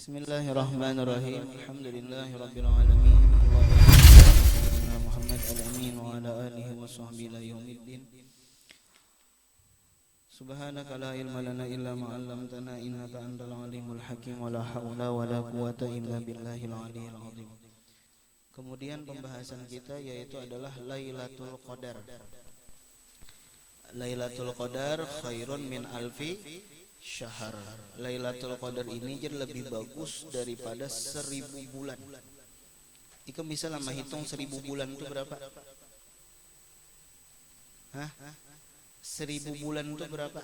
Bismillahirrahmanirrahim. Alhamdulillahirabbil alamin. Allahumma shalli ala Muhammad al-amin wa ala alihi wa sahbihi ila yaumiddin. Subhanaka la ilma lana illa ma 'allamtana innaka antal alimul hakim wa la haula wa la quwwata illa billahil aliyyil azim. Kemudian pembahasan kita yaitu adalah Lailatul Qadar. Lailatul Qadar khairun min alfi syahr. Lailatul Qadar ini jadi lebih bagus daripada 1000 bulan. Ikam bisa lama hitung 1000 bulan itu berapa? Hah? 1000 bulan itu berapa?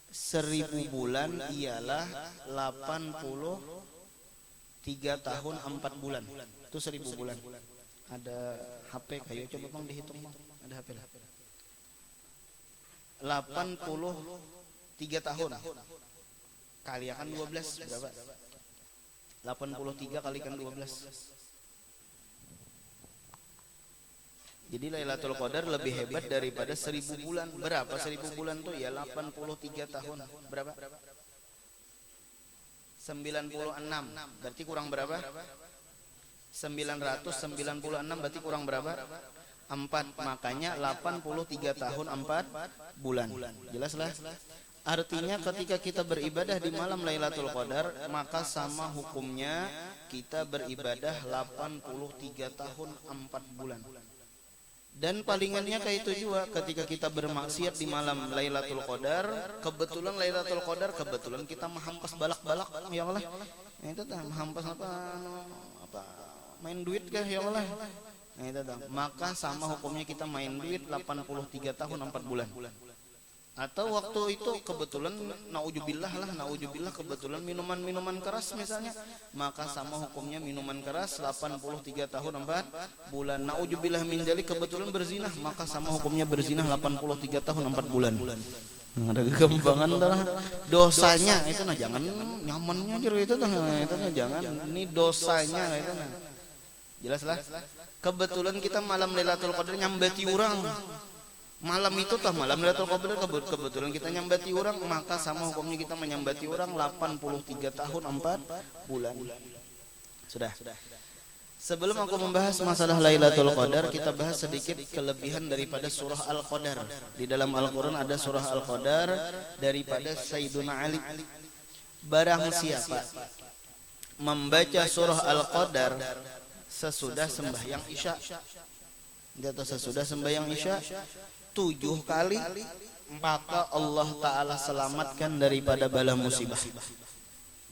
1000 bulan ialah 83 tahun 4 bulan. Itu 1000 bulan. Ada HP kayu, coba Bang dihitung Bang. Ada HP lah. 83 tahun kalikan 12 berapa? 83 kalikan 12. Jadi Lailatul Qadar lebih hebat daripada 1000 bulan. Berapa 1000 bulan tuh? Ya 83 tahun. Berapa? 96. Berarti kurang berapa? 996 berarti kurang berapa? 4. Makanya 83 tahun 4 bulan. Jelas lah. Artinya ketika kita beribadah di malam Lailatul Qadar, maka sama hukumnya kita beribadah 83 tahun 4 bulan. Dan palingannya kayak itu juga ketika kita bermaksiat di malam Lailatul Qadar, kebetulan Lailatul Qadar kebetulan kita menghampas balak-balak ya Allah. Itu tah menghampas apa main duit kah ya Allah. Nah itu tah. Maka sama hukumnya kita main duit 83 tahun 4 bulan. Atau waktu itu kebetulan naudzubillah kebetulan minuman keras misalnya, maka sama hukumnya minuman keras 83 tahun 4 bulan. Naudzubillah min dzalik kebetulan berzinah, maka sama hukumnya berzinah 83 tahun 4 bulan. Ada kegembangan dah dosanya itu nah jangan nyamannya aja itu nah itu nah jangan ini dosanya itu nah. Jelas lah. Kebetulan kita malam Lailatul Qadar nyambati orang. Malam itu tah malam Lailatul Qadar kebetulan kita nyambati orang, maka sama hukumnya kita menyambati orang 83 tahun 4 bulan. Sudah. Sebelum aku membahas masalah Lailatul Qadar, kita bahas sedikit kelebihan daripada surah Al-Qadar. Di dalam Al-Qur'an ada surah Al-Qadar daripada Sayyiduna Ali. Barang siapa membaca surah Al-Qadar sesudah sembahyang Isya, atau sesudah sembahyang Isya 7 kali, maka Allah Ta'ala selamatkan daripada bala musibah.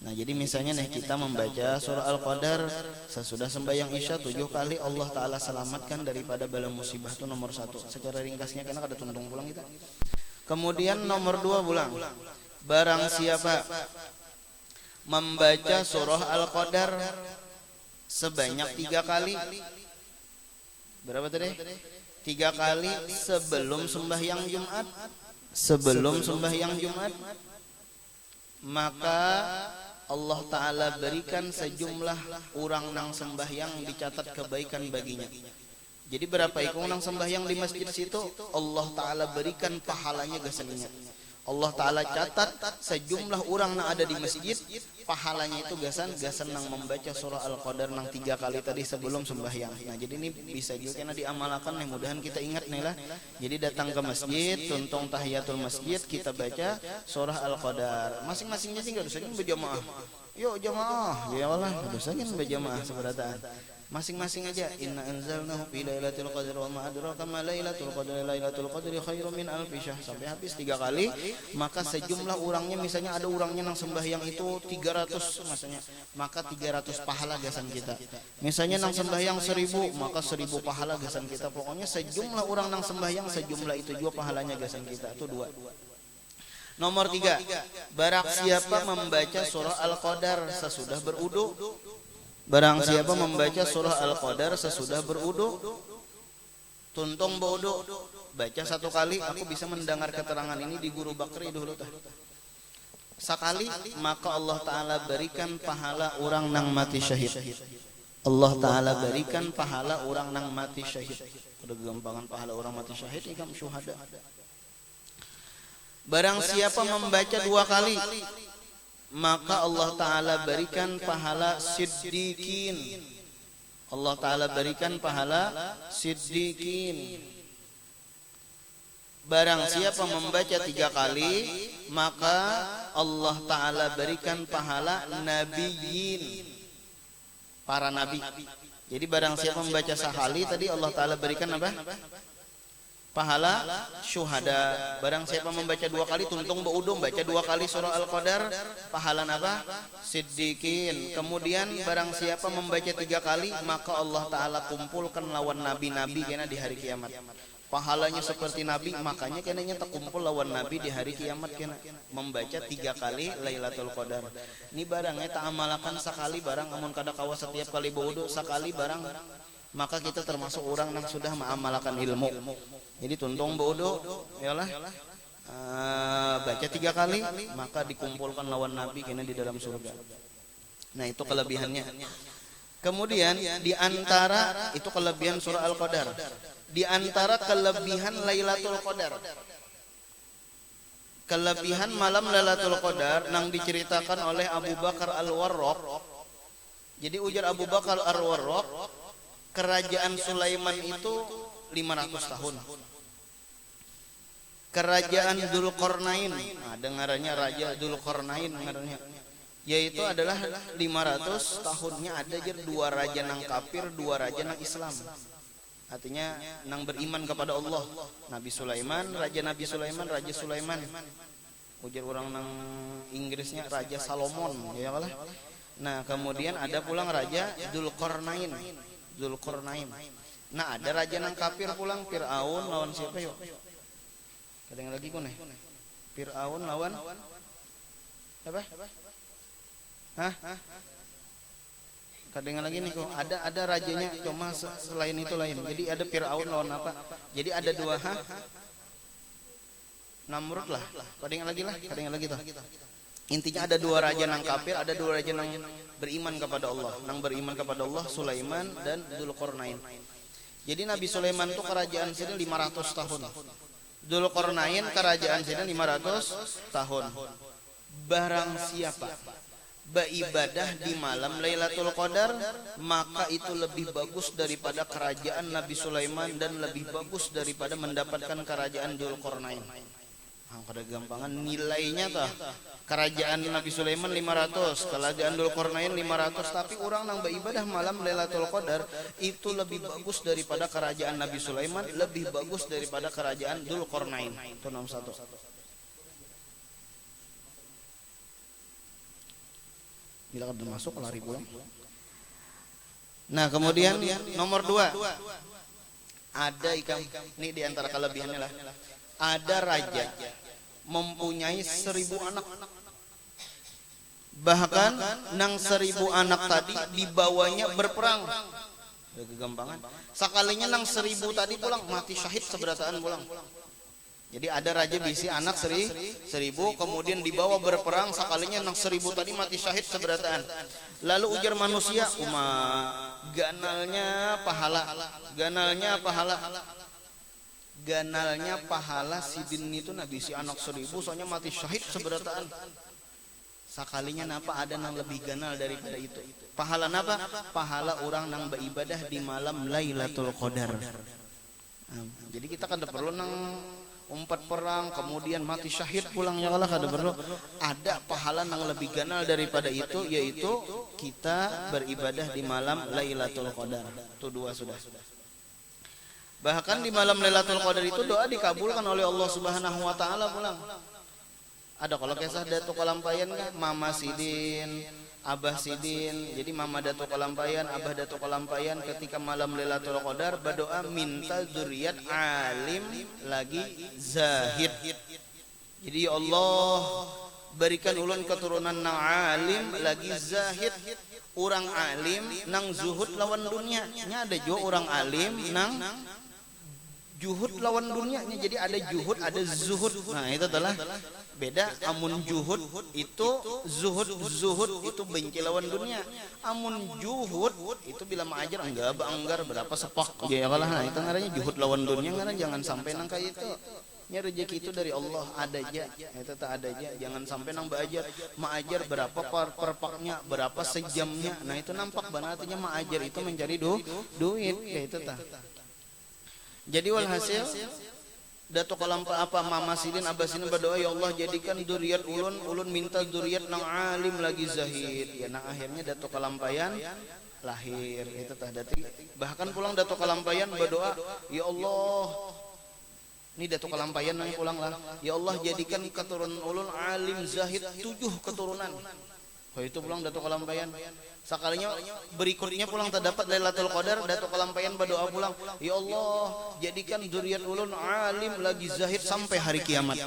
Nah jadi misalnya nih kita membaca surah Al-Qadar sesudah sembahyang Isya 7 kali, Allah Ta'ala selamatkan daripada bala musibah. Itu nomor 1 secara ringkasnya, karena ada tuntung pulang kita. Kemudian nomor 2 pulang, barang siapa membaca surah Al-Qadar sebanyak 3 kali, berapa tadi? 3 kali sebelum sembahyang Jumat, maka Allah Ta'ala berikan sejumlah orang nang sembahyang dicatat kebaikan baginya. Jadi berapa ikut nang sembahyang di masjid situ, Allah Ta'ala berikan pahalanya gasaninya. Allah Ta'ala catat sejumlah orang yang ada di masjid, pahalanya itu gasan nang membaca surah Al-Qadar nang 3 kali tadi sebelum sembahyang. Nah jadi ini bisa juga karena diamalkan, mudah-mudahan kita ingat nih lah. Jadi datang ke masjid, tuntung tahiyatul masjid, kita baca surah Al-Qadar. Masing-masingnya sih enggak usah berjamaah. Yuk jamaah, ya Allah, enggak usah berjamaah seberataan. Masing-masing aja. Inna anzalnahu fi lailatul qadri wa ma adraka ma lailatul qadri khairum min alfi syahr, sampai habis 3 kali. Maka sejumlah orangnya, misalnya ada orangnya nang sembahyang itu 300 maksudnya, maka 300 pahala gasan kita. Misalnya nang sembahyang 1000, maka 1000 pahala gasan kita. Pokoknya sejumlah orang nang sembahyang sejumlah itu juga pahalanya gasan kita. Itu 2. Nomor 3, barang siapa membaca surah Al-Qadar sesudah berudu, barang siapa membaca surah Al-Qadar sesudah berudu, tuntung berudu, baca 1 kali. Aku bisa mendengar keterangan ini di Guru Bakri dulu tah. Sekali, maka Allah Ta'ala berikan pahala orang nang mati syahid. Allah Ta'ala berikan pahala orang nang mati syahid. Udah gampangan pahala orang mati syahid ikam syuhada. Barang siapa membaca 2 kali, maka Allah Ta'ala berikan pahala siddiqin. Allah Ta'ala berikan pahala siddiqin. Barang siapa membaca 3 kali, maka Allah Ta'ala berikan pahala nabiyyin, para nabi. Jadi barang siapa membaca sekali tadi, Allah Ta'ala berikan apa? Pahala syuhada. Barang siapa membaca 2 kali, tuntung beudum, baca 2 kali surah Al-Qadar, pahala apa? Siddiqin. Kemudian barang siapa membaca 3 kali, maka Allah Ta'ala kumpulkan lawan nabi-nabi kena di hari kiamat. Pahalanya seperti nabi, makanya kenanya terkumpul lawan nabi di hari kiamat kena membaca 3 kali Lailatul Qadar. Ini barangnya tak amalakan sekali barang, amun kada kawa setiap kali berwudu sekali barang, maka kita termasuk orang yang sudah mengamalkan ilmu. Jadi tuntung berwudu, yalah, baca 3 kali, maka dikumpulkan lawan nabi kena di dalam surga. Nah itu kelebihannya. Kemudian di antara itu kelebihan surah Al-Qadar. Di antara kelebihan Lailatul Qadar, kelebihan malam Lailatul Qadar yang diceritakan oleh Abu Bakar Al-Warraq. Jadi ujar Abu Bakar Al-Warraq, kerajaan Sulaiman itu 500 tahun. Kerajaan Dzulqarnain, nah dengarannya Raja Dzulqarnain dengarannya, yaitu adalah 500 tahunnya ada jer 2 raja nang kafir, 2 raja nang Islam. Artinya nang beriman kepada Allah. Nabi Sulaiman, Raja Nabi Sulaiman, Raja Sulaiman. Ujar orang nang Inggrisnya Raja Salomon, ya kalah. Nah, kemudian ada pulang Raja Dzulqarnain. Dzulqarnain. Nah, ada raja nang kafir pulang, Firaun lawan siapa yuk? Kadang lagi ku nih. Firaun lawan apa? Hah? Kadang lagi nih kok ada rajanya, cuma selain itu lain. Jadi ada Firaun lawan apa? Jadi ada 2 Namrud lah. Kadang lagi tuh. Intinya ada 2 raja nang kafir, ada 2 raja nang beriman kepada Allah. Nang beriman kepada Allah, Sulaiman dan Dzulqarnain. Jadi Nabi Sulaiman itu kerajaan sini 500 tahun. Dzulqarnain kerajaan sini 500 tahun. Barang siapa beribadah di malam Lailatul Qadar, maka itu lebih bagus daripada kerajaan Nabi Sulaiman dan lebih bagus daripada mendapatkan kerajaan Dzulqarnain. Kada gampangan nilainya tuh. Kerajaan Nabi Sulaiman 500, kerajaan Dzulqarnain 500, tapi orang nang beribadah malam Lailatul Qadar itu lebih bagus daripada kerajaan Nabi Sulaiman, lebih bagus daripada kerajaan Dzulqarnain. Itu nomor 1. Bila kada masuk lari pulang. Nah, kemudian nomor 2. Ada ini di antara kelebihannya lah. Ada raja mempunyai 1000 anak. Bahkan nang 1000 anak tadi dibawanya berperang. Kegampangan. Sekalinya nang 1000 tadi pulang mati syahid seberataan pulang. Jadi ada raja bisi anak 1000, kemudian dibawa berperang, sekalinya nang 1000 tadi mati syahid seberataan. Lalu ujar manusia, ganalnya pahala sidin itu nabi si anak 1000 soalnya mati syahid seberataan. Sekalinya napa ada nang lebih ganal daripada itu. Pahala napa? Pahala orang nang beribadah di malam Lailatul Qadar. Jadi kita kan perlu nang umpat perang kemudian mati syahid pulang ya Allah, kada perlu. Ada pahala yang lebih ganal daripada itu, yaitu kita beribadah di malam Lailatul Qadar. Itu 2 sudah. Bahkan di malam Lailatul Qadar itu doa dikabulkan oleh Allah Subhanahu wa taala pulang. Ada kalau kisah Datuk Kalampayan kan, Mama Sidin, Abah Sidin. Jadi Mama Datuk Kalampayan, Abah Datuk Kalampayan ketika malam Lailatul Qadar berdoa minta zuriat alim lagi zahid. Jadi ya Allah berikan ulun keturunan nang alim lagi zahid. Orang alim nang zuhud lawan dunia. Nya ada juga orang alim nang juhud lawan dunianya. Jadi ada juhud, ada zuhud. Nah itu adalah beda. Amun juhud itu zuhud itu benci lawan dunia. Amun juhud itu bila mengajar anggar berapa sepak ya kalah. Nah itu ngarannya juhud lawan dunia, ngaran jangan sampai nang kayak itu. Nya rezeki itu dari Allah, ada aja. Eta teh ada aja. Jangan sampai nang baajar, maajar berapa perpaknya, berapa sejamnya. Nah itu nampak banget artinya maajar itu mencari duit kayak itu tah. Jadi walhasil Datuk kalampa apa Mama Sidin Abah Sidin berdoa, ya Allah jadikan duriat ulun minta duriat nang alim lagi zahid. Ya nang akhirnya Datuk kalampayan lahir itu tah. Bahkan pulang Datuk kalampayan berdoa, ya Allah ini Datuk kalampayan nang pulang lah, ya Allah jadikan keturunan ulun alim zahid 7 keturunan. Oh itu pulang Datuk kalampayan. Sekalinya berikutnya pulang terdapat Lailatul Qadar, Datuk kalampayan berdoa pulang, ya Allah jadikan zuriat ulun alim lagi zahid sampai hari kiamat.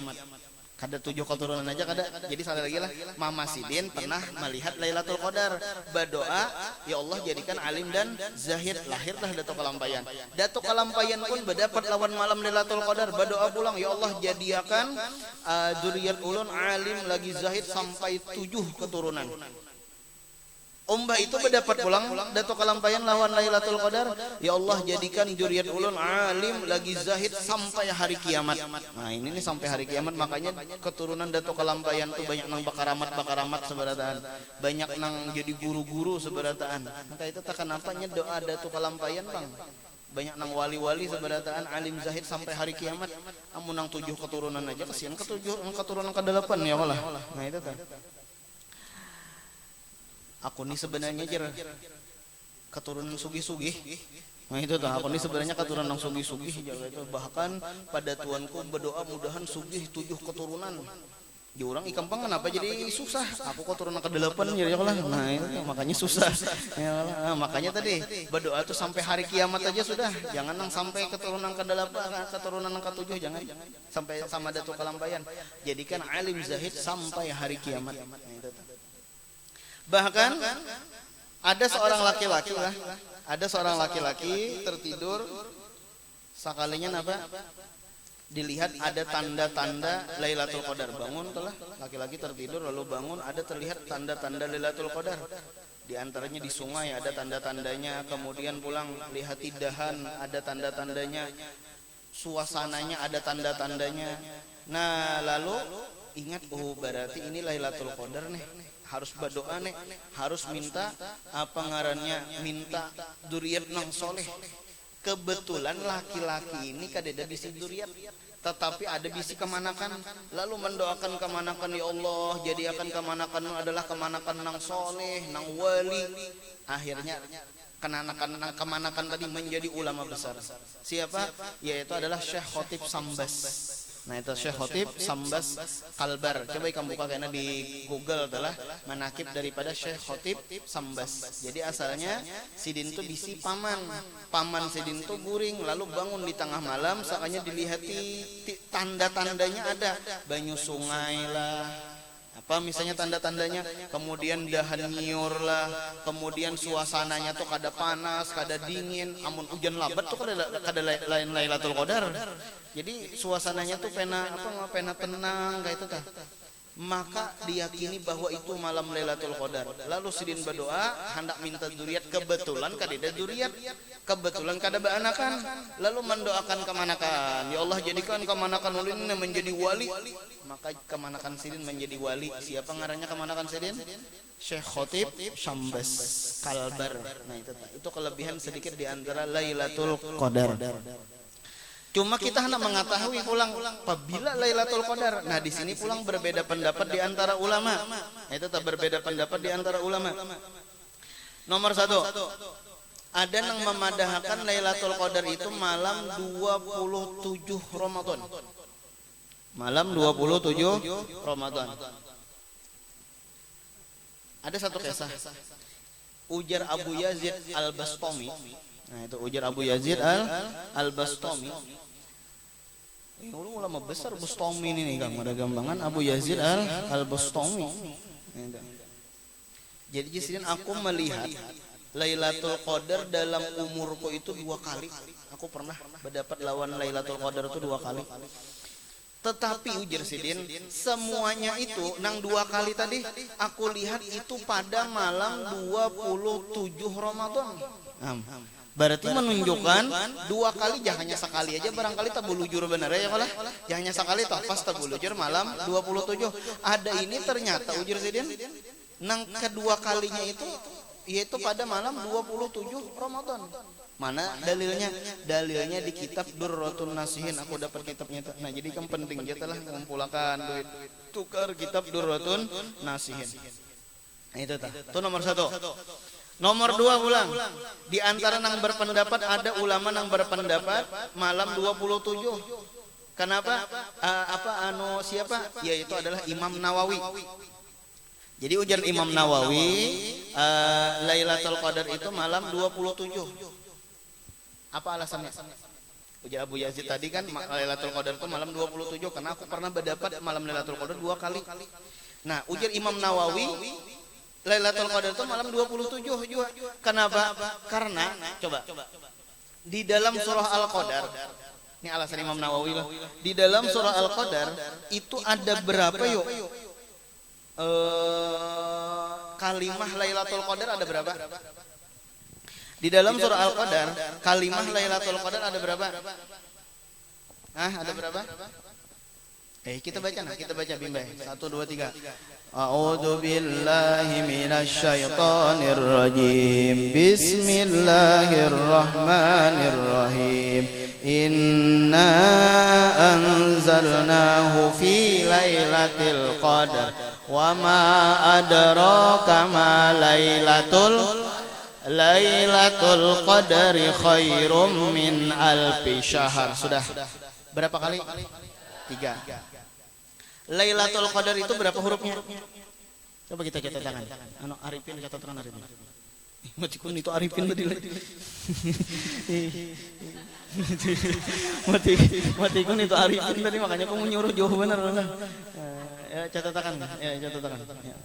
Kada 7 keturunan aja kada. Jadi sekali lagi lah, Mama Sidin pernah melihat Lailatul Qadar, berdoa, ya Allah jadikan alim dan zahid, lahirlah Datuk kalampayan. Datuk kalampayan pun berdapat lawan malam Lailatul Qadar, berdoa pulang, ya Allah jadikan zuriat ulun alim lagi zahid sampai 7 keturunan. Umbah itu berdapat pulang Datuk kalampayan lawan Lailatul Qadar, ya Allah jadikan zuriat ulun alim lagi zahid sampai hari kiamat. Nah ini nih sampai hari kiamat, makanya keturunan Datuk kalampayan tuh banyak nang bakaramat seberataan, banyak nang jadi guru-guru seberataan. Maka itu tak kenapanya doa Datuk kalampayan bang, banyak nang wali-wali seberataan alim zahid sampai hari kiamat. Amun nang 7 keturunan aja kasihan keturunan ke-8 ya Allah. Nah itu kan. Aku nih sebenarnya keturunan sugih-sugih. Nah itu tuh, aku nih sebenarnya keturunan sugih-sugih jaga itu. Bahkan pada tuanku berdoa mudahan sugih 7 keturunan. Di orang ikampang kenapa jadi susah? Aku keturunan ke-8 ya Allah. Nah itu makanya susah. Ya Allah. Makanya tadi berdoa tuh sampai hari kiamat aja sudah. Jangan nang sampai keturunan ke-8, keturunan ke-7 jangan. Sampai sama Datuk kalampayan. Jadikan alim zahid sampai hari kiamat. Nah itu tuh. Bahkan ada seorang laki-laki lah, ada seorang laki-laki tertidur, sekalinya apa? Dilihat ada tanda-tanda Lailatul Qadar. Bangun telah laki-laki tertidur lalu bangun, ada terlihat tanda-tanda Lailatul Qadar. Di antaranya di sungai ada tanda-tandanya, kemudian pulang lihat dahan ada tanda-tandanya, suasananya ada tanda-tandanya. Nah lalu ingat, oh berarti ini Lailatul Qadar nih. Harus berdoa nih, harus minta apa ngarannya, minta duriat nang soleh. Kebetulan laki-laki ini kadeda bisi duriat, tetapi ada bisi kemanakan. Lalu mendoakan kemanakan, ya Allah jadikan kemanakan adalah kemanakan nang soleh, nang wali. Akhirnya kemanakan tadi menjadi ulama besar. Siapa? Yaitu adalah Syekh Khotib Sambas. Nah itu Syekh Khotib Sambas Kalbar. Coba kamu buka karena di Google adalah manakib daripada Syekh Khotib Sambas. Jadi asalnya Sidin itu bisi paman Sidin itu guring, lalu bangun di tengah malam, sakanya dilihati tanda-tandanya ada banyu sungai lah, apa misalnya tanda-tandanya, kemudian dahan nyiur lah, kemudian suasananya tuh kada panas, kada dingin, amun hujan labat tuh kada lain Lailatul Qadar. Jadi suasananya tuh pena tenang kayak itu kan. Maka diyakini bahwa itu malam Lailatul Qadar. Lalu Sidin berdoa hendak minta duriat, kebetulan kadeda duriat, kebetulan kada baanakan. Lalu mendoakan kemanakan, ya Allah jadikan kemanakan ulun menjadi wali. Maka kemanakan Sidin menjadi wali. Siapa ngarannya kemanakan Sidin? Syekh Khotib Sambas Kalbar. Nah itu kelebihan sedikit di antara Lailatul Qadar. Cuma kita hendak mengetahui pulang apabila Lailatul Qadar. Nah di sini pulang berbeda pendapat di antara ulama. Itu tak berbeda pendapat di antara ulama. Nomor 1, ada yang memadahkan Lailatul Qadar itu malam 27 Ramadan. Malam 27 Ramadan. Ada satu kisah. Ujar Abu Yazid Al-Bastami. Nah itu ujar Abu Yazid Al-Bastami. Ulama besar Bastami ini Kang, ada gambangan Abu Yazid Al-Bastami. Jadi Sidin aku melihat Lailatul Qadar dalam umurku itu 2 kali. Aku pernah mendapat lawan Lailatul Qadar itu 2 kali. Tetapi ujar Sidin, semuanya itu nang 2 kali tadi aku lihat itu pada malam 27 Ramadan. Berarti menunjukkan dua kali, jangan hanya sekali aja barangkali tabulujur benar ya kalau jangan hanya sekali toh pas tabulujur malam 27. Ada ini ternyata ujur sidin nang kedua kalinya itu yaitu pada malam 27 Ramadan. Mana dalilnya? Dalilnya di kitab Durratun Nasihin. Aku dapat kitabnya. Nah, jadi kan penting kita lah mengumpulkan duit. Tukar kitab Durratun Nasihin. Nah, itu tah. Itu nomor 1. Nomor 2 ulang. Di antara nang berpendapat ada ulama nang berpendapat malam 27. Kenapa? Siapa? Yaitu adalah Imam Nawawi. Jadi ujar Imam Nawawi, Lailatul Qadar itu malam 27. Apa alasannya? Ujar Abu Yazid tadi kan Lailatul Qadar itu malam 27 karena aku pernah berdapat malam Lailatul Qadar 2 kali. Nah, ujar Imam Nawawi Lailatul Qadar itu malam 27 juga. Kenapa? Karena coba di dalam surah Al-Qadar, ini alasan Imam Nawawi loh. Di dalam surah Al-Qadar itu ada berapa yuk? Kalimah Lailatul Qadar ada berapa? Di dalam surah Al-Qadar kalimah Lailatul Qadar ada berapa? Ada berapa? Kita baca nah, kita baca bimbang. 1 2 3. A'udzu billahi minasy syaithanir rajim. Bismillahirrahmanirrahim. Inna anzalnahu fi lailatul qadar. Wa ma adraka ma Lailatul Qadri khairum min alfi syahr. Sudah. Berapa kali? 3. Lailatul Qadar itu berapa hurufnya? Coba kita catat tangan. Arifin catat tangan Arifin. Matikun itu Arifin tadi. Matikun itu Arifin tadi, makanya kamu nyuruh jauh benar. Ya catat tangan. Ya catat tangan. Ya.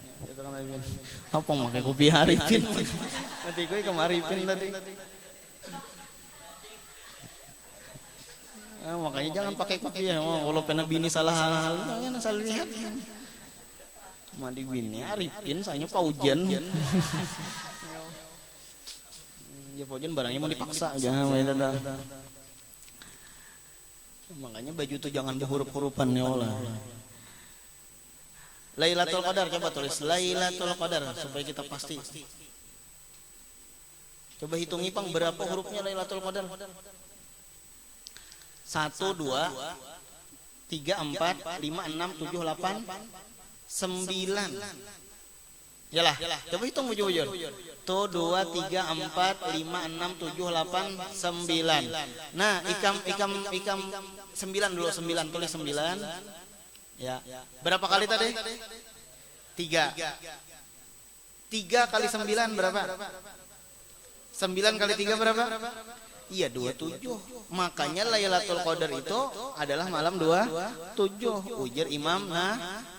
Apa makai kopi Arifin? Nanti gue Arifin tadi. Makanya jangan pakai kopi ya. Kalau pernah bini salah hal, jangan salah lihat. Mandi bini Arifin, saya paujan. Ya paujan barangnya mau dipaksa aja. Makanya baju tuh jangan berhuruf-hurufan ya Allah. Lailatul Qadar, coba tulis Lailatul Qadar supaya kita pasti. Coba hitungi Pang berapa hurufnya Lailatul Qadar? 1 2 3 4 5 6 7 8 9. Yalah, coba hitung bujur-bujur. Tuh 2 3 4 5 6 7 8 9. Nah, ikam 9 dulu, 9 tulis 9. Ya. Berapa kali tadi? 3. 3 kali 9 berapa? 9 kali 3 berapa? Iya 27. Makanya Lailatul Qadar itu adalah malam 27. Ujar Imam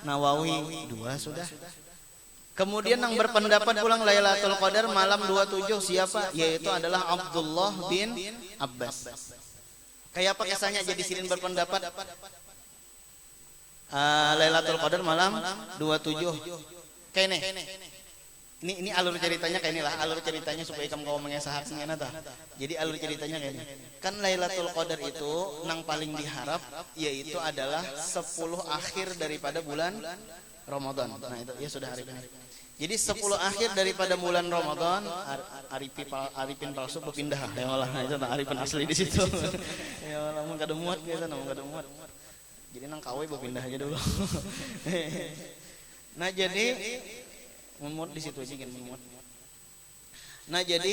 Nawawi. 2 sudah. Kemudian yang berpendapat pulang Lailatul Qadar malam 27 siapa? Yaitu adalah Abdullah bin Abbas. Kayak apa kisahnya jadi silin berpendapat? Lailatul Qadar malam 27. Kayak ini alur ceritanya kayak inilah alur ceritanya supaya kamu mengesahkan nata. Jadi alur ceritanya kayak ini. Kan Lailatul Qadar itu nang paling diharap yaitu adalah 10 akhir daripada bulan Ramadan. Nah itu ya sudah hari ini. Jadi 10 akhir daripada bulan Ramadan, Arifin palsu berpindah. Ya Allah, nah itu Arifin asli di situ. Ya Allah, mun kada muat biasa mun kada muat. Jadi nang kawai berpindah aja dulu. Nah jadi muat di situ aja kan muat. Nah jadi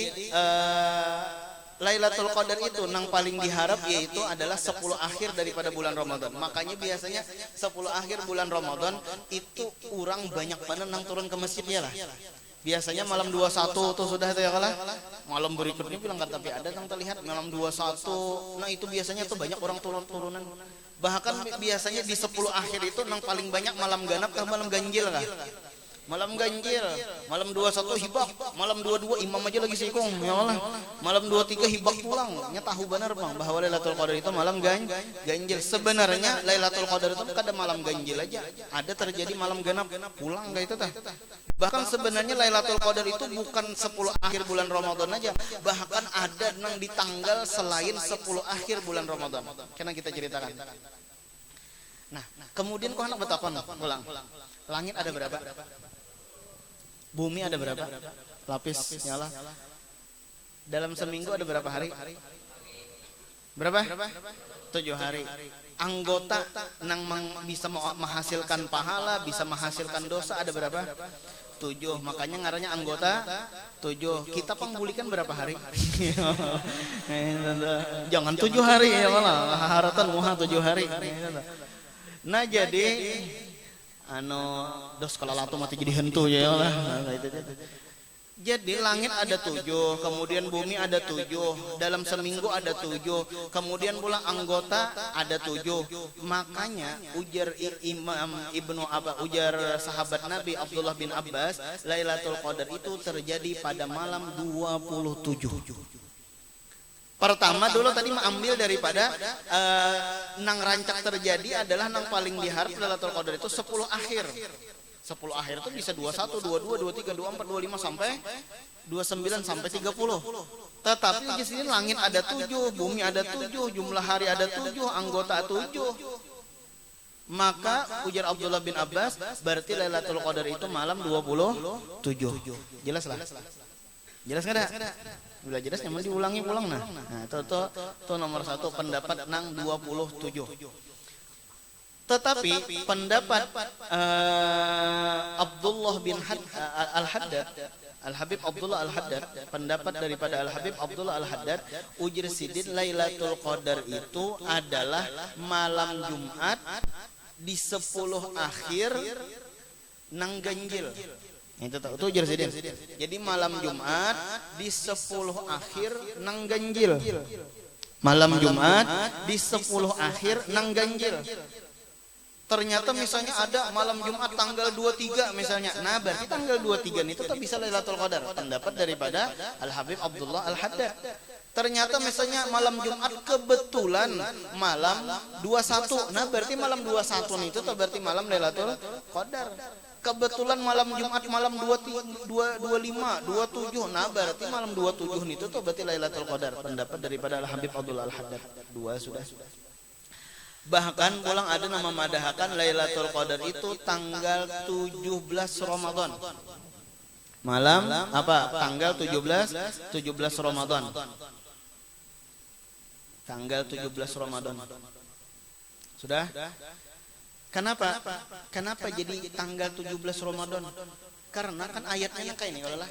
Lailatul Qadar itu nang paling diharap yaitu adalah 10 akhir daripada bulan Ramadan. Makanya biasanya 10 akhir bulan Ramadan itu orang banyak banget nang turun ke masjid ya lah. Biasanya malam 21 tuh sudah itu ya kalah. Malam berikutnya bilang kan tapi ada yang terlihat malam 21. Nah itu biasanya tuh banyak orang turunan. Bahkan biasanya di 10 akhir itu nang paling banyak malam ganap kah malam ganjil kah? Malam ganjil, malam 21 hibak, malam 22 imam aja lagi sikong, ya Allah. Malam 23 hibak pulang. Nya tahu benar Bang bahwa Lailatul Qadar itu malam ganjil. Sebenarnya Lailatul Qadar itu kada malam ganjil aja. Ada terjadi malam ganap pulang enggak itu tah? Bahkan sebenarnya Lailatul Qadar itu bukan 10 akhir bulan Ramadan aja, bahkan ada nang di tanggal selain 10 akhir bulan Ramadan. Karena kita ceritakan. Nah, kemudian kok anak betapa pulang. Langit ada berapa? Bumi ada berapa? Lapis nyala. Dalam seminggu ada berapa hari? Berapa? 7 hari. Anggota nang bisa menghasilkan pahala, bisa menghasilkan dosa ada berapa? 7. Makanya ngarannya anggota 7. Kita pengbulikan berapa hari? Jangan 7 hari ya malah haratan muha 7 hari. Nah jadi dos kalalatu mati jadi hentu ya lah. Jadi langit ada 7, kemudian bumi ada 7, dalam seminggu ada 7, kemudian pula anggota ada 7. Makanya ujar Imam Ibnu Abbas, ujar sahabat Nabi Abdullah bin Abbas, Lailatul Qadar itu terjadi pada malam 27. Pertama dulu tadi mengambil daripada nang rancak terjadi adalah nang paling diharap Lailatul Qadar itu 10 akhir. 10 akhir itu bisa 21, 22, 23, 24, 25 sampai 29 sampai 30. Tetapi di sini langit ada 7, bumi ada 7, jumlah hari ada 7, anggota 7. Maka ujar Abdullah bin Abbas, berarti Lailatul Qadar itu malam 27. Jelas lah? Jelas enggak ada? Bila jelas nyaman diulangi pulang nah. Nah, itu nomor 1 pendapat nang 27. Tetapi pendapat Abdullah bin Al-Haddad, Al-Habib Abdullah Al-Haddad, pendapat daripada Al-Habib Abdullah Al-Haddad, ujar sidin Lailatul Qadar itu adalah malam Jumat di 10 akhir nang ganjil. Itu ujar sidin. Jadi malam Jumat di 10 akhir nang ganjil. Malam Jumat di 10 akhir nang ganjil. Ternyata misalnya ada malam Jumat tanggal 23 misalnya. Nah, berarti tanggal 23 itu tak bisa Lailatul Qadar. Pendapat daripada Al-Habib Abdullah Al-Haddad. Ternyata misalnya malam Jumat kebetulan malam 21. Nah, berarti malam 21 itu tak berarti malam Lailatul Qadar. Kebetulan malam Jumat malam 25, 27. Nah, berarti malam 27 itu tuh berarti Lailatul Qadar. Pendapat daripada Al-Habib Abdullah Al-Haddad. 2 sudah. Bahkan pulang ada nama madahakan Lailatul Qadar itu tanggal 17 Ramadan. Malam apa? Tanggal 17 Ramadan. Tanggal 17 Ramadan. Sudah? Kenapa? Kenapa jadi tanggal 17 Ramadan? Karena kan ayatnya kayak ini Allah.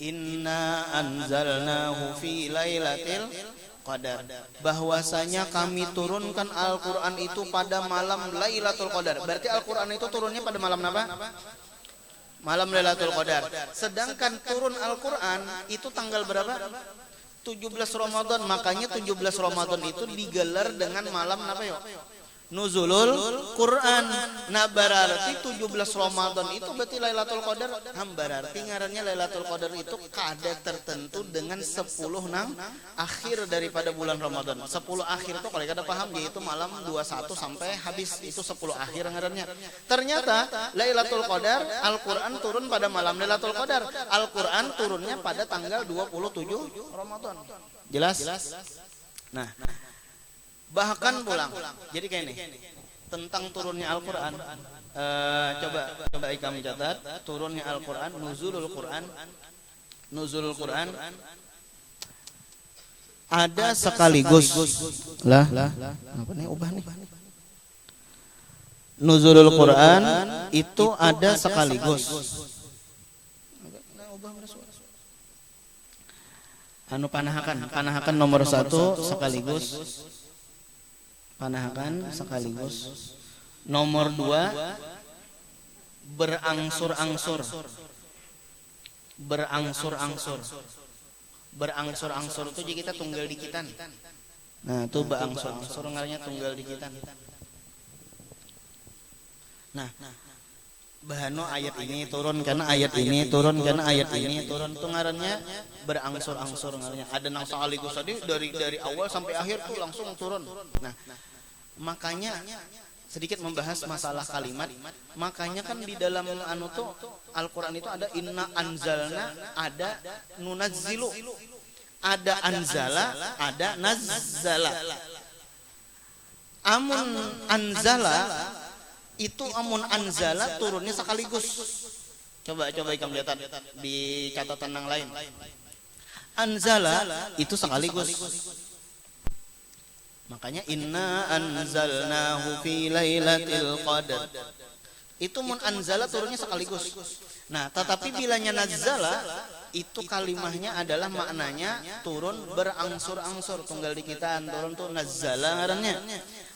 Inna anzalnahu fi lailatul Qadar, bahwasanya kami turunkan Al-Quran itu pada malam Lailatul Qadar. Berarti Al-Quran itu turunnya pada malam apa? Malam Lailatul Qadar. Sedangkan turun Al-Quran itu tanggal berapa? 17 Ramadan. Makanya 17 Ramadan itu digelar dengan malam apa yuk? Nuzulul Quran. Nah, berarti 17 Ramadan itu berarti Lailatul Qadar. Berarti ngarannya Lailatul Qadar itu kada tertentu dengan 10 nang akhir daripada bulan Ramadan. 10 akhir itu kalau kada paham yaitu malam 21 sampai habis itu 10 akhir ngarannya. Ternyata Lailatul Qadar Al-Qur'an turun pada malam Lailatul Qadar. Al-Qur'an turunnya pada tanggal 27 Ramadan. Jelas? Nah, bahkan pulang. Jadi kayak ini tentang turunnya Al-Quran. Coba kami catat turunnya Al-Quran, nuzulul Quran ada sekaligus. Lah, apa nih ubah nih? Nuzulul Quran itu ada sekaligus. Panahakan nomor 1 sekaligus. Panahakan sekaligus. Nomor 2 berangsur-angsur. Berangsur-angsur itu jadi kita tunggal dikitan. Nah, itu berangsur-angsur ngarannya tunggal dikitan. Nah, bahano ayat ini turun karena ayat ini turun karena ayat ini turun itu ngarannya berangsur-angsur ngarannya. Ada nang sekaligus tadi dari awal sampai akhir tuh langsung turun. Nah, makanya sedikit membahas masalah kalimat. Makanya kan di dalam Al-Qur'an itu ada inna anzalna, ada nunazzilu. Ada anzala, ada nazzala. Amun anzala itu amun anzala turunnya sekaligus. Coba ikam lihat di catatan yang lain. Anzala itu sekaligus. Makanya inna anzalnahu fi lailatul qadar. Itu mun anzala turunnya sekaligus. Nah, tetapi bilanya nazzala itu kalimahnya adalah maknanya turun berangsur-angsur. Tunggal di kita turun tuh nazzala ngarannya.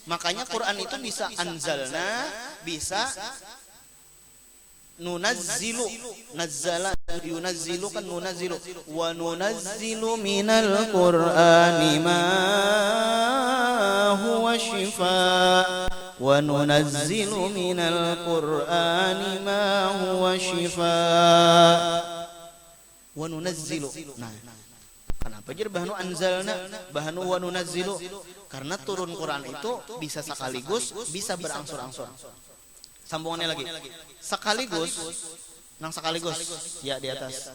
Makanya Quran itu bisa anzalna, bisa nunazzilu. Nazzala yunazzilu kan nunazzilu. Wa nunazzilu minal Qur'ani ma huwa shifaa. Wa nunazzilu minal Qur'ani ma huwa shifaa. Wa nunazzilu. Nah, kenapa jadi bahanu anzalna, bahanu wa nunazzilu? Karena turun Quran itu bisa sekaligus, bisa berangsur-angsur. Sambungannya lagi. Sekaligus, nang sekaligus ya di atas.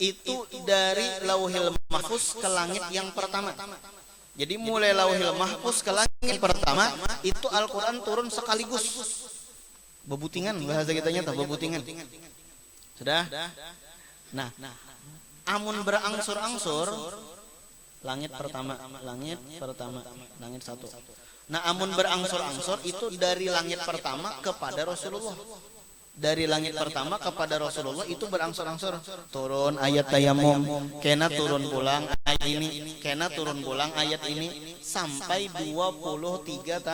Itu dari Lauhil Mahfuz ke langit yang pertama. Jadi mulai Lauhil Mahfuz ke langit yang pertama itu Al-Qur'an turun sekaligus. Bebutingan bahasa kita nyata bebutingan. Sudah? Nah, amun berangsur-angsur langit pertama, langit satu. Nah, amun berangsur-angsur itu dari langit pertama kepada Rasulullah. Dari langit pertama kepada Rasulullah itu berangsur-angsur. Turun ayat tayamum, kena turun pulang ayat ini, kena turun pulang ayat ini sampai 23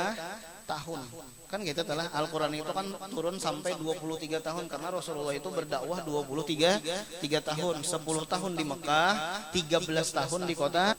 tahun. Kan gitu telah Al-Qur'an itu kan turun sampai 23 tahun karena Rasulullah itu berdakwah 23 tahun, 10 tahun di Mekah, 13 tahun di kota.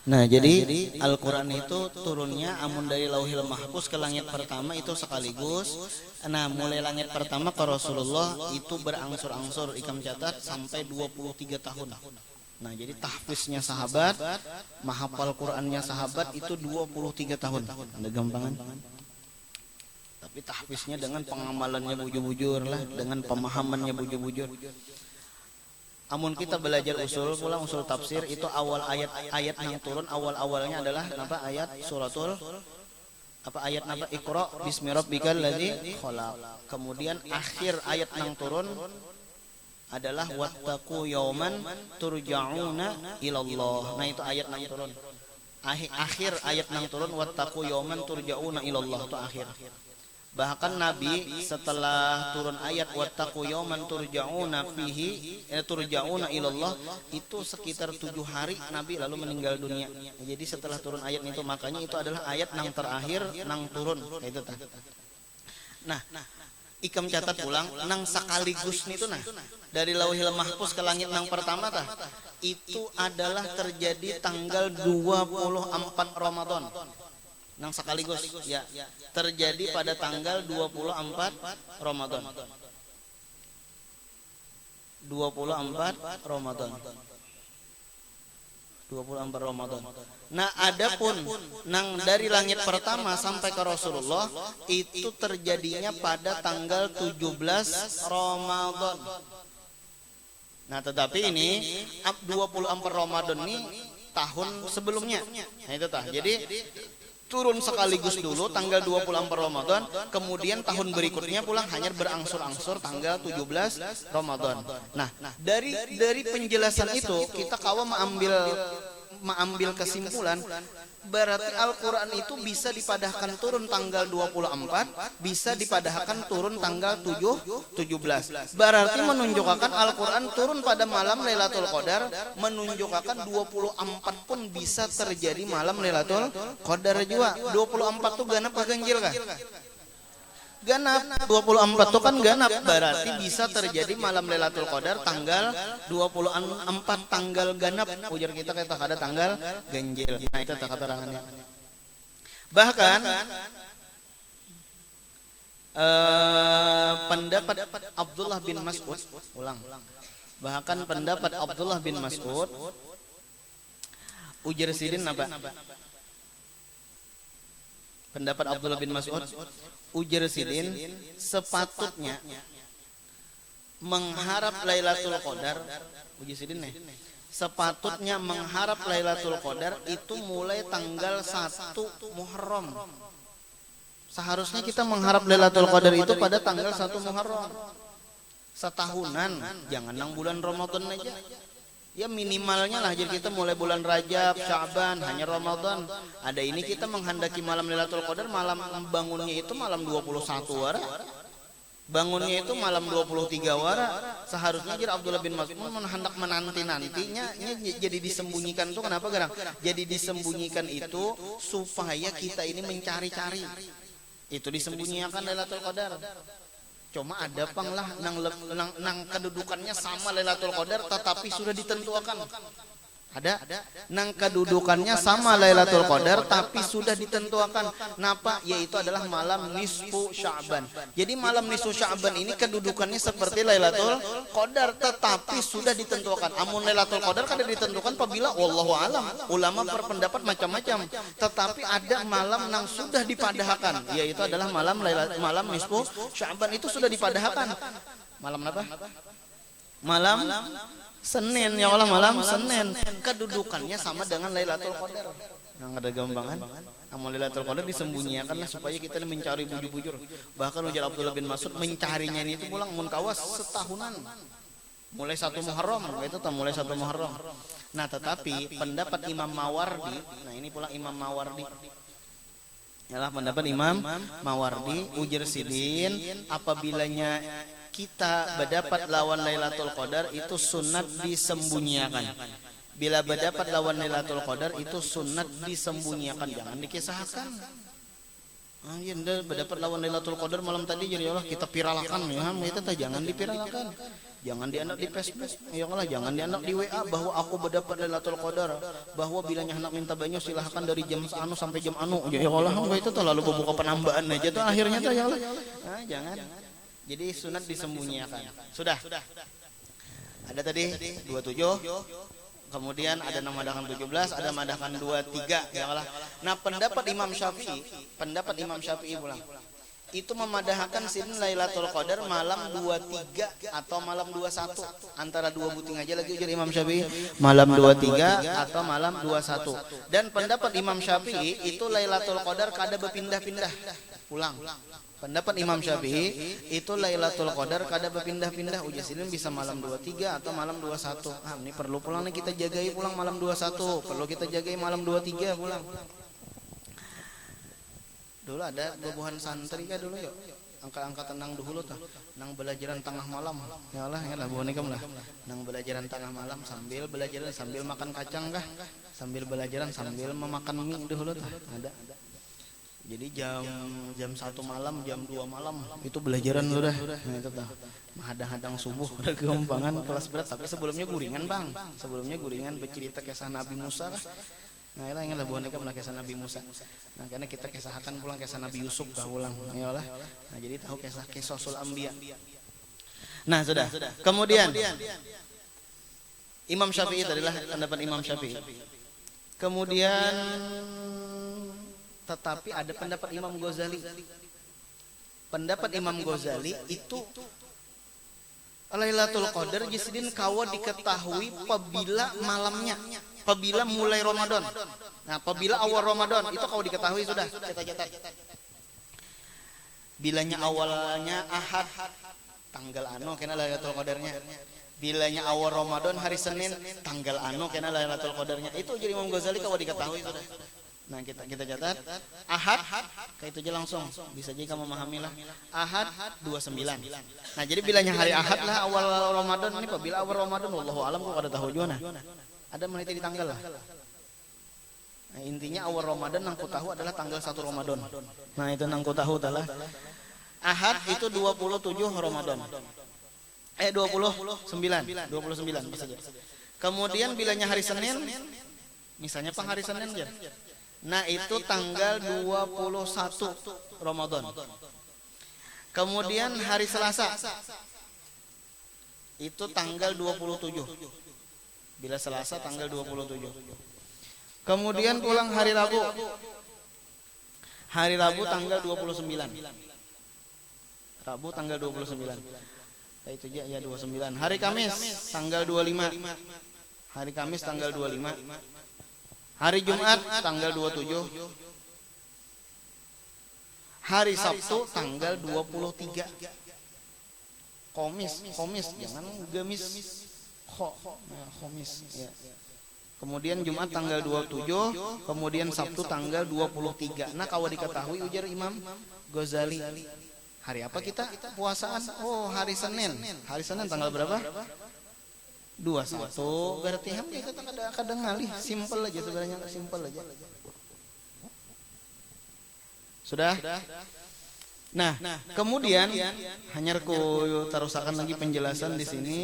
Nah, jadi Al-Qur'an itu turunnya amun dari Lauhil Mahfuz ke langit pertama itu sekaligus. Nah, mulai langit pertama ke Rasulullah itu berangsur-angsur, ikam catat sampai 23 tahun. Nah, jadi tahfiznya sahabat, menghafal Qur'annya sahabat itu 23 tahun. Ada gampangan? Tapi tahfiznya dengan pengamalannya bujur-bujur lah, dengan pemahamannya bujur-bujur. Amun kita belajar usul tafsir itu awal ayat yang turun awalnya adalah apa ayat suratul apa ayat apa Iqra bismi rabbikal ladzi khalaq. Kemudian akhir ayat yang turun adalah wattaqu yauman turja'una ilallah. Nah, itu ayat yang turun. Akhir ayat yang turun wattaqu yauman turja'una ilallah itu akhir. Bahkan Nabi setelah turun ayat wattaqu yauman turja'una fihi turja'una ilallah itu sekitar 7 hari Nabi lalu meninggal dunia. Jadi setelah turun ayat itu makanya itu adalah ayat yang terakhir yang turun itu tah. Nah, ikam catat pulang nang sekaligus itu nah dari Lauhil Mahfuz ke langit yang pertama tah itu adalah terjadi tanggal 24 Ramadan. Nang sekaligus ya terjadi pada tanggal 24 Ramadan. 24 Ramadan. Nah, adapun nang dari langit pertama sampai ke Rasulullah itu terjadinya pada tanggal 17 Ramadan. Nah, tetapi ini 24 Ramadan ini tahun sebelumnya. Nah, itu tah. Jadi turun sekaligus dulu tanggal 24 Ramadan, kemudian tahun berikutnya pulang hanya berangsur-angsur tanggal 17 Ramadan. Nah, dari penjelasan itu kita kawan mengambil kesimpulan berarti Al-Quran itu bisa dipadahkan turun tanggal 24, bisa dipadahkan turun tanggal 17. Berarti menunjukkan Al-Quran turun pada malam Lailatul Qadar, menunjukkan 24 pun bisa terjadi malam Lailatul Qadar juga. 24 tuh ganap apa ganjil kah? Ganap. 24 itu kan ganap, berarti bisa terjadi malam Lailatul Qadar tanggal 24 tanggal ganap. Ujar kita kata ada tanggal ganjil. Nah, itu keterangannya. Bahkan pendapat Abdullah bin Mas'ud, bahkan pendapat Abdullah bin Mas'ud, ujar sidin apa? Pendapat Abdullah bin Mas'ud, ujar sidin, sepatutnya mengharap Lailatul Qadar, ujar sidin nih, sepatutnya mengharap Lailatul Qadar itu mulai tanggal 1 Muharram. Seharusnya kita mengharap Lailatul Qadar itu pada tanggal 1 Muharram. Setahunan, jangan nang bulan Ramadan aja. Ya minimalnya lah, jadi kita mulai bulan Rajab, Sya'ban, hanya Ramadan. Ada ini kita menghendaki malam Lailatul Qadar, malam bangunnya itu malam 21 wara. Bangunnya itu malam 23 wara. Seharusnya jadi Abdullah bin Mas'ud menghendak menanti-nantinya jadi disembunyikan itu kenapa gerang? Jadi disembunyikan itu supaya kita ini mencari-cari. Itu disembunyikan Lailatul Qadar. Cuma ada panglah nang kedudukannya sama Lailatul Qadar tetapi sudah ditentukan. Ada nang kedudukannya sama Lailatul Qadar tapi sudah ditentukan. Napa? Yaitu adalah malam nisfu Sya'ban. Jadi malam nisfu Sya'ban ini kedudukannya seperti Lailatul Qadar tetapi sudah ditentukan. Amun Lailatul Qadar kan ditentukan apabila wallahu alam. Ulama berpendapat macam-macam. Tetapi ada malam yang sudah dipadahkan, yaitu adalah malam nisfu Sya'ban itu sudah dipadahkan. Malam apa? Malam Senin, ya Allah, malam Senin. Kedudukannya sama dengan Lailatul Qadar. Yang ada gambangan. Amal Lailatul Qadar disembunyikan supaya kita mencari bujur-bujur. Bahkan ujar Abdullah bin Mas'ud mencarinya ini itu pulang munkawas setahunan. Mulai 1 Muharram, itu mulai 1 Muharram. Nah, tetapi pendapat Imam Mawardi, nah ini pula Imam Mawardi. Yalah pendapat Imam Mawardi, ujar sidin apabilanya kita berdapat lawan Lailatul Qadar itu sunat disembunyikan. Bila berdapat lawan Lailatul Qadar itu sunat disembunyikan, jangan dikisahkan. Ya berdapat lawan Lailatul Qadar malam tadi jadi Allah kita piralakan ya, itu jangan dipiralakan. Jangan dianak di Facebook, ya Allah, jangan dianak di WA bahwa aku berdapat Lailatul Qadar, bahwa bilanya hendak minta banyak silahkan dari jam anu sampai jam anu. Ya Allah, itu terlalu membuka penambahan aja tuh akhirnya tuh ya Allah. Nah, jangan. Jadi sunat disembunyikan. Sudah. Ada tadi 27. Kemudian ada namadakan 17, ada namadakan 23, ya Allah. Nah, pendapat Imam Syafi'i pulang. Itu memadahkan sin Lailatul Qadar malam 23 atau malam 21. Antara dua buting aja lagi ujar Imam Syafi'i. Malam 23 atau malam 21. Dan pendapat Imam Syafi'i itu Lailatul Qadar kada berpindah-pindah. Pulang. Pendapat Imam Syafi'i itu Lailatul Qadar kada berpindah-pindah, ujar sini bisa malam 23 atau malam 21. Ini perlu pulang nih kita jagai pulang malam 21, perlu kita jagai malam 23 pulang. Dulu ada bubuhan santri kah dulu yuk. Angkat nang dulu tuh, nang belajaran tengah malam. Ya lah buhan ikam lah. Nang belajaran tengah malam sambil belajaran sambil makan kacang kah? Sambil belajaran sambil memakan mie dulu tuh. Ada. Jadi jam 1 malam, jam 2 malam itu belajaran udah. Nah itu tuh. Hadang-hadang subuh udah keumpangan kelas berat, tapi sebelumnya guringan, Bang. Sebelumnya guringan bercerita kisah Nabi Musa. Nah, ilah ingatlah boneka pernah kisah Nabi Musa. Nah, karena kita kisahkan pulang kisah Nabi Yusuf dah ulang. Ya Allah. Nah, jadi tahu kisah Qisasul Anbiya. Nah, sudah. Kemudian Imam Syafi'i adalah pendapat Imam Syafi'i. Kemudian tetapi ada pendapat Imam Ghazali. Pendapat Imam Ghazali itu Lailatul Qadar jisidin kawa diketahui apabila malamnya, apabila mulai Ramadan. Nah, apabila awal Ramadan itu kawa diketahui sudah. Catat. Bilanya awalnya Ahad, tanggal anu kena Lailatul Qadarnya. Bilanya awal Ramadan hari Senin, tanggal anu kena Lailatul Qadarnya. Itu jadi Imam Ghazali kawa diketahui sudah. Nah, kita catat Ahad, kayak itu aja langsung bisa jadi kamu memahami lah. Ahad 29. Nah, jadi bilanya hari Ahad lah awal Ramadan ini apabila awal Ramadan wallahu alam kok ada tahu juga nah. Ada meneliti di tanggal lah. Nah, intinya awal Ramadan yang ku tahu adalah tanggal 1 Ramadan. Nah, itu yang ku tahu adalah Ahad itu 27 Ramadan. 29 bisa aja. Kemudian bilanya hari Senin, misalnya hari Senin aja. Nah, itu tanggal 21 Ramadan. Kemudian hari Selasa itu tanggal 27. Bila Selasa tanggal 27. Kemudian pulang hari Rabu. Hari Rabu tanggal 29. Rabu tanggal 29. Itu aja ya 29. Hari Kamis tanggal 25. Hari Kamis tanggal 25. Hari Jumat tanggal 27. Hari Sabtu tanggal 23. Komis, jangan gamis. Komis ya. Kemudian Jumat tanggal 27, kemudian Sabtu tanggal 23. Nah, kalau diketahui ujar Imam Ghazali, hari apa kita puasaan? Oh, hari Senin. Hari Senin tanggal berapa? 21. Berarti hampir kita kadang ngalih, simpel aja sebenarnya, simpel aja. Sudah? Nah, kemudian hanya aku terusakan lagi penjelasan di sini.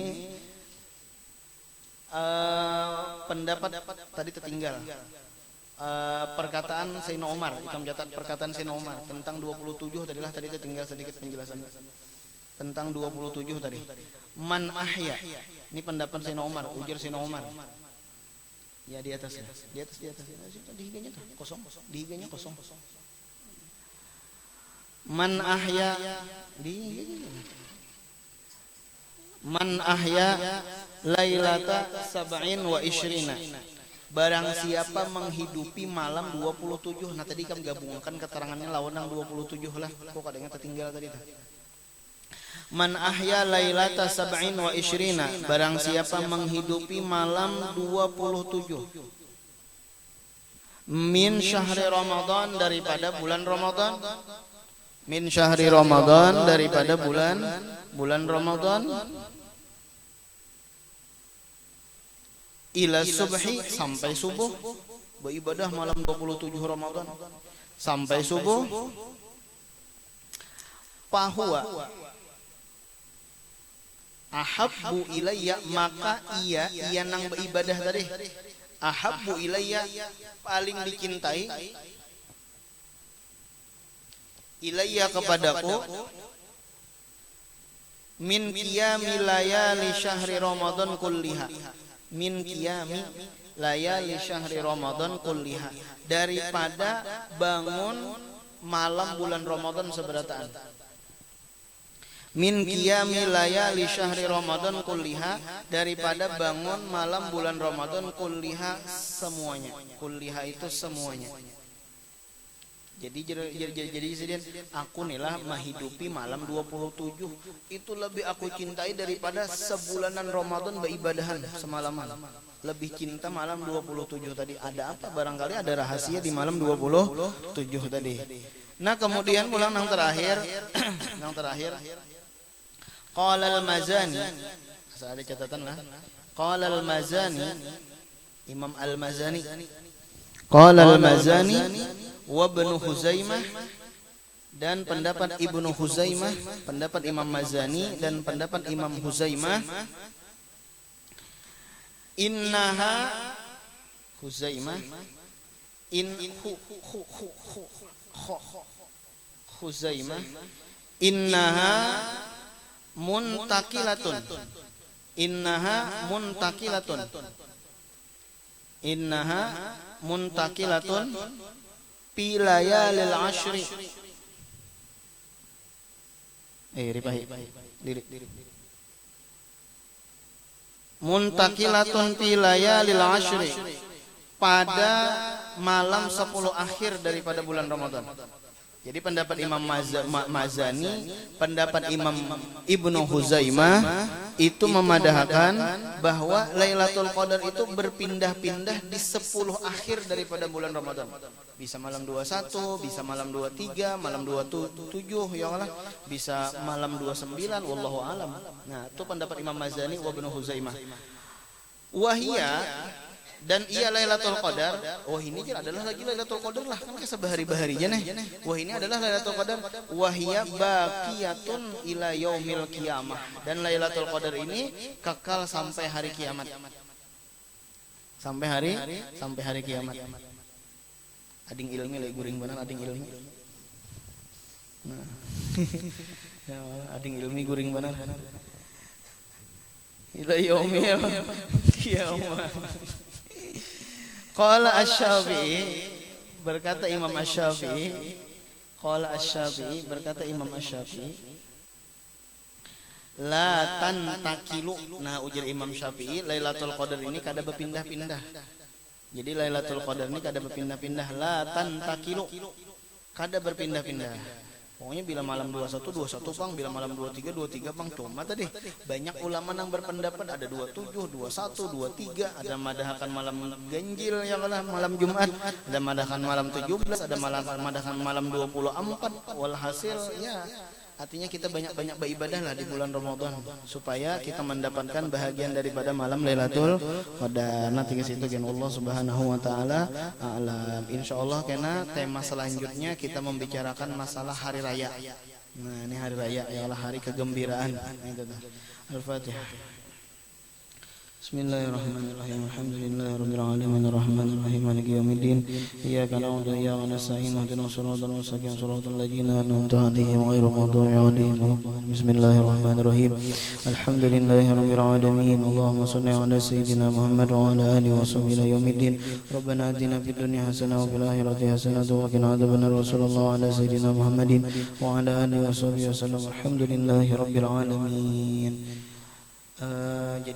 Pendapat tadi tertinggal. Perkataan Sayyidina Umar, kita mencatat perkataan Sayyidina Umar tentang 27 tadilah tadi tertinggal sedikit penjelasan tentang 27 tadi. Man ahya. Ini pendapat Sayyidina Umar, ujar Sayyidina Umar. Ya di atas. Di atas. Di higanya tuh kosong. Di higanya kosong. Man ahya Man ahya lailata sab'in wa ishrina. Barang siapa menghidupi malam 27. Nah, tadi kami gabungkan keterangannya lawan yang 27 lah. Kok kadangnya tertinggal tadi tuh. Man ahya lailata sab'in wa ishrina. Barang siapa menghidupi malam 27. Min syahri Ramadan, daripada bulan Ramadan. Min syahri Ramadan, daripada bulan Ramadan. Ila subhi, sampai subuh. Beribadah malam 27 Ramadan sampai subuh. Fahuwa ahabbu ilayya, maka ia nang beribadah tadi. Ahabbu ilayya, paling dicintai. Ilayya, kepadaku. Min qiyami layali syahri Ramadan kulliha. Min qiyami layali syahri Ramadan kulliha, daripada bangun malam bulan Ramadan seberataan. Min qiyami layali syahri Ramadan kulliha, daripada bangun malam bulan Ramadan kulliha, semuanya. Kulliha itu semuanya. Jadi aku nilah menghidupi malam 27 itu lebih aku cintai daripada sebulanan Ramadan beribadahan semalaman. Lebih cinta malam 27 tadi. Ada apa? Barangkali ada rahasia di malam 27 tadi. Nah, kemudian pulang yang terakhir. Qala al-Mazani. Ada catatan lah. Qala al-Mazani, Imam al-Mazani. Qala al-Mazani wa Ibnu Huzaimah, dan pendapat Ibnu Huzaimah, pendapat Imam Mazani dan pendapat Imam Huzaimah. Innaha Huzaimah Huzaimah innaha muntakilatun. Innaha muntakilatun. Innaha muntakilatun fi layalil ashri. Ripahi. Lirik. muntakilatun fi layalil ashri, pada malam 10 akhir daripada bulan Ramadan. Jadi pendapat Imam Mazani, pendapat Imam Ibnu Huzaimah itu memadahkan bahwa Lailatul Qadar itu berpindah-pindah di 10 akhir daripada bulan Ramadan. Bisa malam 21, bisa malam 23, malam 27 ya Allah, bisa malam 29, wallahu alam. Nah, itu pendapat Imam Mazani wa Ibnu Huzaimah. Wahia, dan ia Lailatul Qadar. Oh, ini adalah lagi Lailatul Qadar lah, kan sebahari-baharinya nih. Wah, ini adalah Lailatul Qadar. Wahia baqiyatun ila yaumil qiyamah. Dan Lailatul Qadar ini kekal sampai hari kiamat. Sampai hari kiamat. Ading ilmi lagi guring benar ading ilmi. Nah. Ya, ading ilmi guring benar. Ila yaumil qiyamah. Qala Asy-Syafi'i, berkata Imam Asy-Syafi'i, qala Asy-Syafi'i, berkata Imam Asy-Syafi'i, la tantakilu. Nah, ujar Imam Syafi'i, Lailatul Qadar ini kada berpindah-pindah. Jadi Lailatul Qadar ini kada berpindah-pindah, la tantakilu, kada berpindah-pindah. Pokoknya bila malam 21 pang, bila malam 23 pang. Cuma tadi banyak ulama yang berpendapat ada 27, 21, 23, ada madahkan malam ganjil yang malam Jumat, ada madahkan malam 17, ada madahkan malam 24. Walhasil ya artinya kita banyak-banyak beribadah lah di bulan Ramadan supaya kita mendapatkan bahagian daripada malam Lailatul Qadar. Nanti ke situ kan Allah Subhanahu wa taala alam. Insyaallah karena tema selanjutnya kita membicarakan masalah hari raya. Nah, ini hari raya ialah hari kegembiraan. Al-Fatihah. Bismillahirrahmanirrahim. Alhamdulillahirabbil alamin arrahmanir rahim maliki yaumiddin. Iyyaka na'budu wa iyyaka nasta'in ihdinas siratal mustaqim siratal ladzina an'amta 'alaihim ghairil maghdubi 'alaihim waladdallin. Bismillahirrahmanirrahim. Alhamdulillahirabbil alamin. Allahumma shalli 'ala sayyidina Muhammad wa 'ala alihi wa sahbihi ila yaumiddin. Rabbana atina fid dunya hasanah wa fil akhirati hasanah wa qina adzabannar. Wassallallahu 'ala sayyidina Muhammadin wa 'ala alihi wa sahbihi wasallam. Alhamdulillahirabbil alamin. Jadi